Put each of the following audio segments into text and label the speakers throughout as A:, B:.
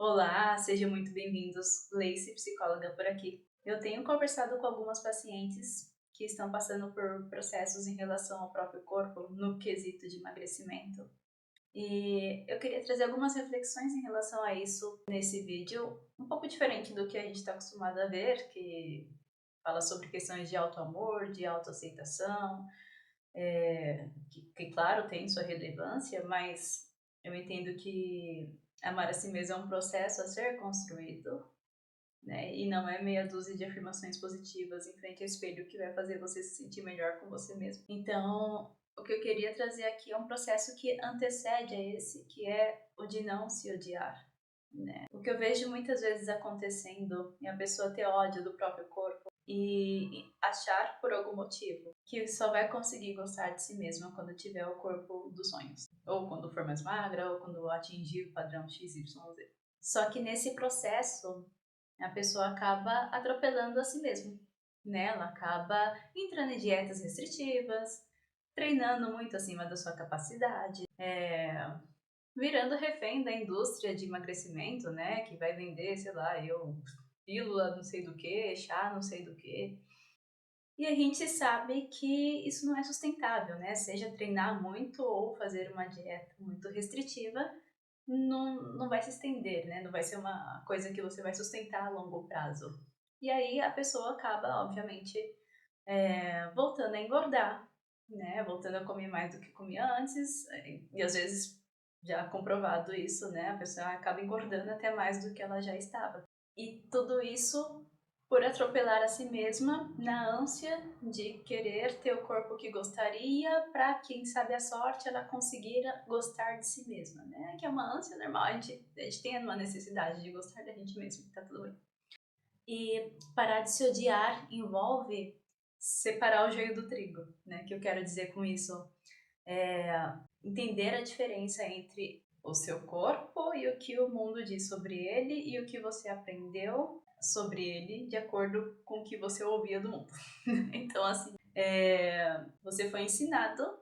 A: Olá, sejam muito bem-vindos. Gleice, psicóloga por aqui. Eu tenho conversado com algumas pacientes que estão passando por processos em relação ao próprio corpo no quesito de emagrecimento. E eu queria trazer algumas reflexões em relação a isso nesse vídeo, um pouco diferente do que a gente está acostumado a ver, que fala sobre questões de autoamor, de autoaceitação, que claro tem sua relevância, mas eu entendo que amar a si mesmo é um processo a ser construído, né? E não é meia dúzia de afirmações positivas em frente ao espelho que vai fazer você se sentir melhor com você mesmo. Então, o que eu queria trazer aqui é um processo que antecede a esse, que é o de não se odiar, né? O que eu vejo muitas vezes acontecendo é a pessoa ter ódio do próprio corpo e achar por algum motivo que só vai conseguir gostar de si mesma quando tiver o corpo dos sonhos, ou quando for mais magra, ou quando atingir o padrão XYZ. Só que nesse processo a pessoa acaba atropelando a si mesma, né? Ela acaba entrando em dietas restritivas, treinando muito acima da sua capacidade, virando refém da indústria de emagrecimento, né? Que vai vender, sei lá, pílula não sei do que, chá não sei do que. E a gente sabe que isso não é sustentável, né? Seja treinar muito ou fazer uma dieta muito restritiva, não vai se estender, né? Não vai ser uma coisa que você vai sustentar a longo prazo. E aí a pessoa acaba, obviamente, voltando a engordar, né? Voltando a comer mais do que comia antes. E às vezes, já comprovado isso, né? A pessoa acaba engordando até mais do que ela já estava. E tudo isso por atropelar a si mesma na ânsia de querer ter o corpo que gostaria para, quem sabe a sorte, ela conseguir gostar de si mesma, né? Que é uma ânsia normal, a gente tem uma necessidade de gostar da gente mesmo, tá tudo bem. E parar de se odiar envolve separar o joio do trigo, né? Que eu quero dizer com isso é entender a diferença entre o seu corpo e o que o mundo diz sobre ele e o que você aprendeu sobre ele de acordo com o que você ouvia do mundo. Então, assim, você foi ensinada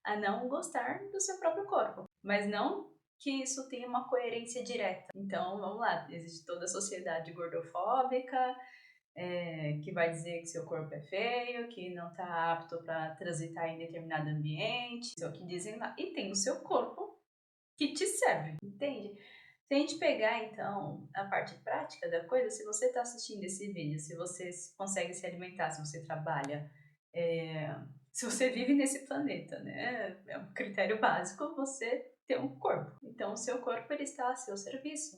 A: a não gostar do seu próprio corpo, mas não que isso tenha uma coerência direta. Então, vamos lá, existe toda a sociedade gordofóbica, que vai dizer que seu corpo é feio, que não está apto para transitar em determinado ambiente, é o que dizem lá. E tem o seu corpo que te serve, entende? Se a gente pegar, então, a parte prática da coisa, se você está assistindo esse vídeo, se você consegue se alimentar, se você trabalha, se você vive nesse planeta, né? É um critério básico você ter um corpo. Então, o seu corpo ele está a seu serviço.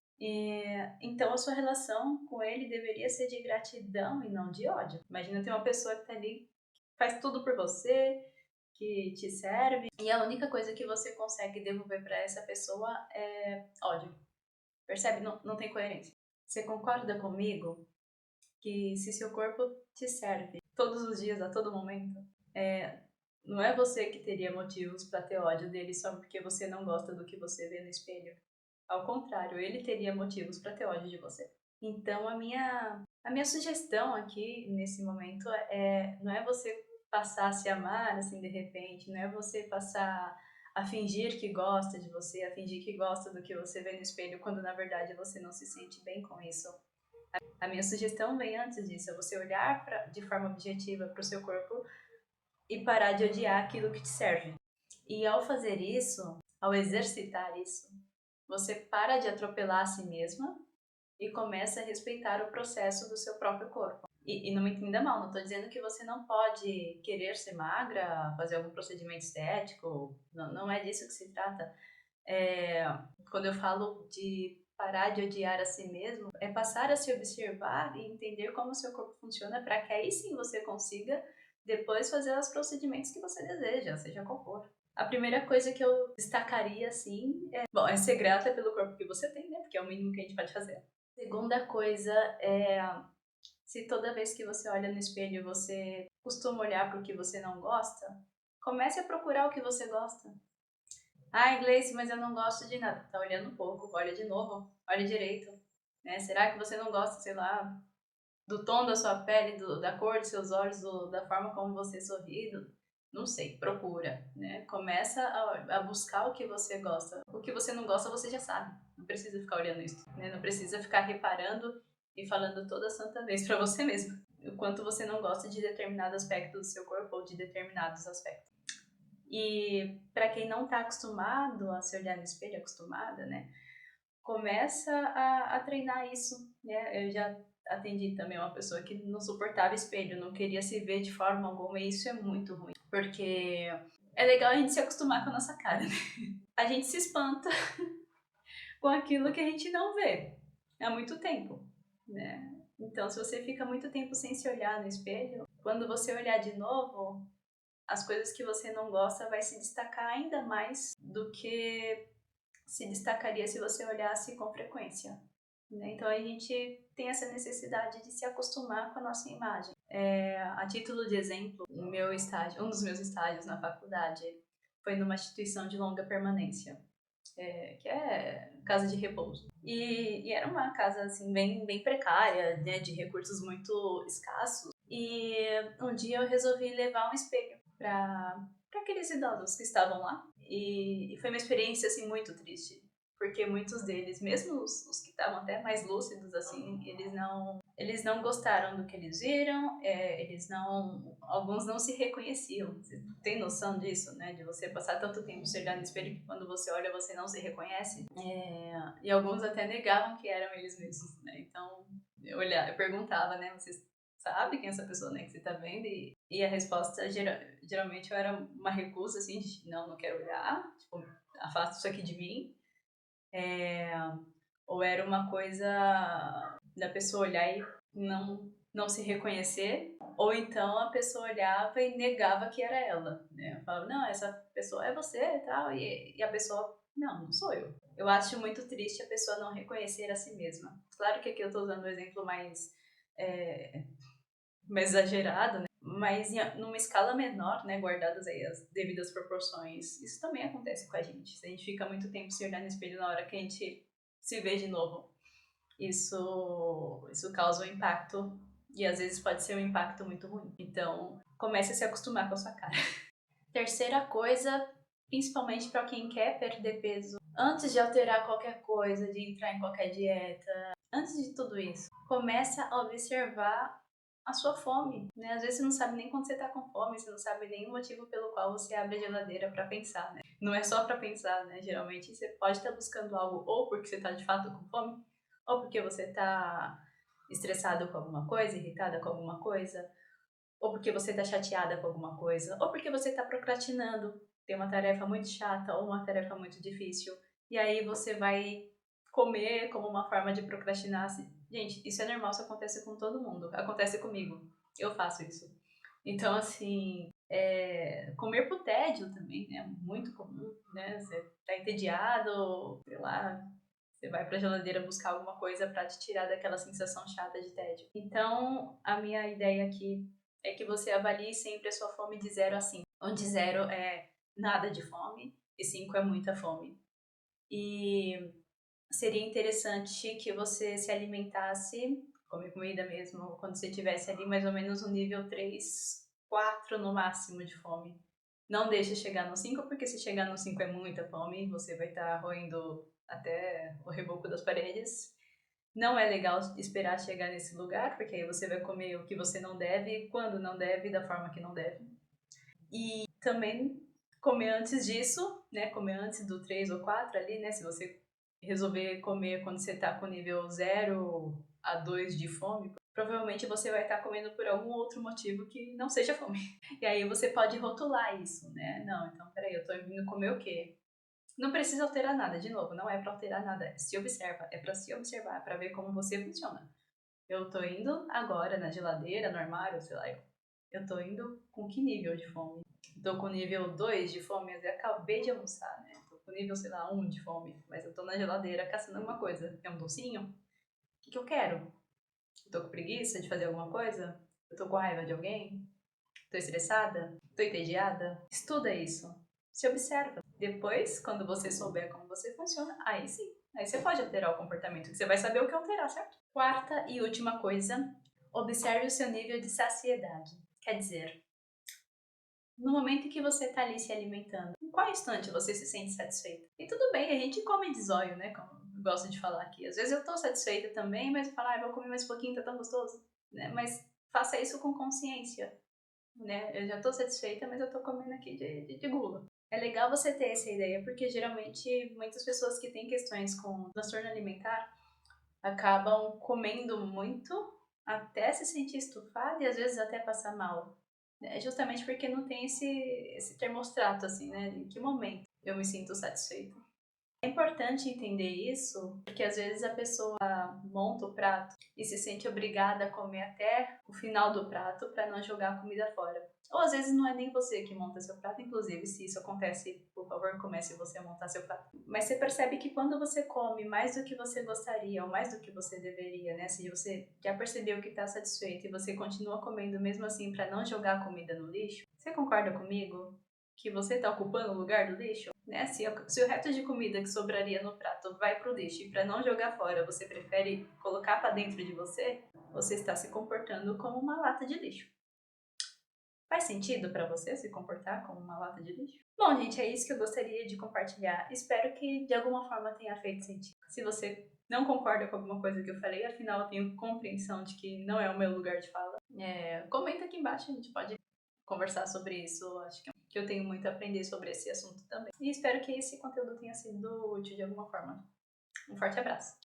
A: Então a sua relação com ele deveria ser de gratidão e não de ódio. Imagina ter uma pessoa que tá ali, faz tudo por você, que te serve, e a única coisa que você consegue devolver para essa pessoa é ódio. Percebe? Não tem coerência. Você concorda comigo que se seu corpo te serve todos os dias, a todo momento, não é você que teria motivos para ter ódio dele só porque você não gosta do que você vê no espelho? Ao contrário, ele teria motivos para ter ódio de você. Então, a minha sugestão aqui, nesse momento, não é você passar a se amar, assim, de repente, não é você passar a fingir que gosta de você, a fingir que gosta do que você vê no espelho, quando na verdade você não se sente bem com isso. A minha sugestão vem antes disso, é você olhar de forma objetiva para o seu corpo e parar de odiar aquilo que te serve. E ao fazer isso, ao exercitar isso, você para de atropelar a si mesma e começa a respeitar o processo do seu próprio corpo. E não me entenda mal, não estou dizendo que você não pode querer ser magra, fazer algum procedimento estético, não é disso que se trata. Quando eu falo de parar de odiar a si mesmo, é passar a se observar e entender como o seu corpo funciona para que aí sim você consiga depois fazer os procedimentos que você deseja, seja qual for. A primeira coisa que eu destacaria, assim, é ser grata pelo corpo que você tem, né? Porque é o mínimo que a gente pode fazer. Segunda coisa é, se toda vez que você olha no espelho você costuma olhar para o que você não gosta, comece a procurar o que você gosta. Ah, inglês, mas eu não gosto de nada. Tá olhando um pouco, olha de novo, olha direito. Né? Será que você não gosta, sei lá, do tom da sua pele, da cor dos seus olhos, da forma como você sorri? Não sei, procura, né? Começa a buscar o que você gosta. O que você não gosta, você já sabe. Não precisa ficar olhando isso, né? Não precisa ficar reparando e falando toda santa vez pra você mesmo o quanto você não gosta de determinado aspecto do seu corpo ou de determinados aspectos. E para quem não tá acostumado a se olhar no espelho, acostumada, né? Começa a treinar isso, né? Eu já atendi também uma pessoa que não suportava espelho, não queria se ver de forma alguma, e isso é muito ruim, porque é legal a gente se acostumar com a nossa cara, né? A gente se espanta com aquilo que a gente não vê há muito tempo, né? Então, se você fica muito tempo sem se olhar no espelho, quando você olhar de novo, as coisas que você não gosta vai se destacar ainda mais do que se destacaria se você olhasse com frequência. Né? Então a gente tem essa necessidade de se acostumar com a nossa imagem. A título de exemplo, um dos meus estágios na faculdade foi numa instituição de longa permanência, que é casa de repouso. E era uma casa assim bem precária, né, de recursos muito escassos. E um dia eu resolvi levar um espelho para aqueles idosos que estavam lá. E foi uma experiência assim muito triste, porque muitos deles, mesmo os que estavam até mais lúcidos assim, eles não gostaram do que eles viram, alguns não se reconheciam. Você tem noção disso, né? De você passar tanto tempo se olhando no espelho que quando você olha você não se reconhece. E alguns até negavam que eram eles mesmos, né? Então eu perguntava, né? Vocês sabe quem é essa pessoa, né, que você tá vendo? E a resposta, geralmente, era uma recusa, assim, de não quero olhar, tipo, afasta isso aqui de mim. Ou era uma coisa da pessoa olhar e não se reconhecer, ou então a pessoa olhava e negava que era ela, né? Eu falava, não, essa pessoa é você e tal, e a pessoa, não sou eu. Eu acho muito triste a pessoa não reconhecer a si mesma. Claro que aqui eu tô usando um exemplo mais exagerado, né? Mas numa escala menor, né, guardadas aí as devidas proporções, isso também acontece com a gente. Se a gente fica muito tempo se olhar no espelho na hora que a gente se vê de novo, isso causa um impacto e às vezes pode ser um impacto muito ruim. Então, comece a se acostumar com a sua cara. Terceira coisa, principalmente para quem quer perder peso, antes de alterar qualquer coisa, de entrar em qualquer dieta, antes de tudo isso, começa a observar a sua fome, né? Às vezes você não sabe nem quando você tá com fome, você não sabe nem o motivo pelo qual você abre a geladeira para pensar, né? Não é só para pensar, né? Geralmente você pode estar buscando algo ou porque você tá de fato com fome, ou porque você tá estressado com alguma coisa, irritada com alguma coisa, ou porque você tá chateada com alguma coisa, ou porque você tá procrastinando, tem uma tarefa muito chata ou uma tarefa muito difícil, e aí você vai comer como uma forma de procrastinar. Gente, isso é normal, isso acontece com todo mundo. Acontece comigo. Eu faço isso. Então, assim, comer por tédio também, né? Muito comum, né? Você tá entediado, sei lá, você vai pra geladeira buscar alguma coisa pra te tirar daquela sensação chata de tédio. Então, a minha ideia aqui é que você avalie sempre a sua fome de 0 a 5, onde 0 é nada de fome e 5 é muita fome. E seria interessante que você se alimentasse, comer comida mesmo, quando você estivesse ali mais ou menos no nível 3, 4 no máximo de fome. Não deixe chegar no 5, porque se chegar no 5 é muita fome, você vai estar roendo até o reboco das paredes. Não é legal esperar chegar nesse lugar, porque aí você vai comer o que você não deve, quando não deve, da forma que não deve. E também comer antes disso, né? Comer antes do 3 ou 4 ali, né? Se você resolver comer quando você tá com nível 0 a 2 de fome, provavelmente você vai estar comendo por algum outro motivo que não seja fome. E aí você pode rotular isso, né? Não, então peraí, eu tô vindo comer o quê? Não precisa alterar nada, de novo, não é pra alterar nada, se observa, é pra se observar, pra ver como você funciona. Eu tô indo agora na geladeira, no armário, sei lá, eu tô indo com que nível de fome? Tô com nível 2 de fome, eu acabei de almoçar, né? Tô com nível, sei lá, 1 de fome, mas eu tô na geladeira caçando alguma coisa. É um docinho? O que eu quero? Eu tô com preguiça de fazer alguma coisa? Eu tô com raiva de alguém? Tô estressada? Tô entediada? Estuda isso. Se observa. Depois, quando você souber como você funciona, aí sim. Aí você pode alterar o comportamento, que você vai saber o que alterar, certo? Quarta e última coisa, observe o seu nível de saciedade. Quer dizer, No momento em que você tá ali se alimentando, em qual instante você se sente satisfeita? E tudo bem, a gente come de zóio, né? Como eu gosto de falar aqui. Às vezes eu tô satisfeita também, mas eu falo, vou comer mais um pouquinho, tá tão gostoso. Né? Mas faça isso com consciência. Né? Eu já tô satisfeita, mas eu tô comendo aqui de gula. É legal você ter essa ideia, porque geralmente muitas pessoas que têm questões com transtorno alimentar acabam comendo muito até se sentir estufada e às vezes até passar mal. É justamente porque não tem esse termostrato, assim, né? Em que momento eu me sinto satisfeita. É importante entender isso, porque às vezes a pessoa monta o prato e se sente obrigada a comer até o final do prato para não jogar a comida fora. Ou às vezes não é nem você que monta seu prato, inclusive se isso acontece, por favor, comece você a montar seu prato. Mas você percebe que quando você come mais do que você gostaria ou mais do que você deveria, né? Se você já percebeu que está satisfeito e você continua comendo mesmo assim para não jogar a comida no lixo, você concorda comigo que você está ocupando o lugar do lixo? Né? Se o resto de comida que sobraria no prato vai pro lixo e para não jogar fora você prefere colocar para dentro de você, você está se comportando como uma lata de lixo. Faz sentido para você se comportar como uma lata de lixo? Bom, gente, é isso que eu gostaria de compartilhar. Espero que de alguma forma tenha feito sentido. Se você não concorda com alguma coisa que eu falei, afinal eu tenho compreensão de que não é o meu lugar de fala, comenta aqui embaixo, a gente pode conversar sobre isso. Acho que eu tenho muito a aprender sobre esse assunto também. E espero que esse conteúdo tenha sido útil de alguma forma. Um forte abraço!